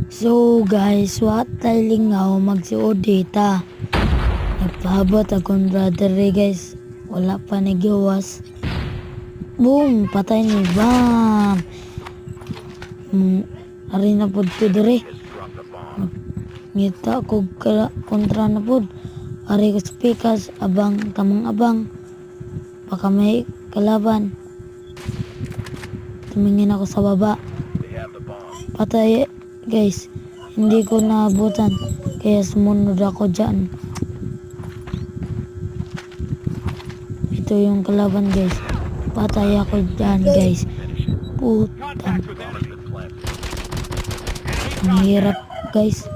So guys, what lingaw magsuod data. Nagpaabot akong brother guys. Wala pa nagiwas. Boom! Patay ni Bam! Ari na pod to dire. Ngita ko kontra na pod. Ari ko speakers abang tamang abang. Baka may kalaban. Tumingin ako sa baba. Patay guys. Hindi ko naabutan. Kaya sumunod ako dyan. Ito yung kalaban guys. Patay ako dyan guys. Putang. Ang hirap guys.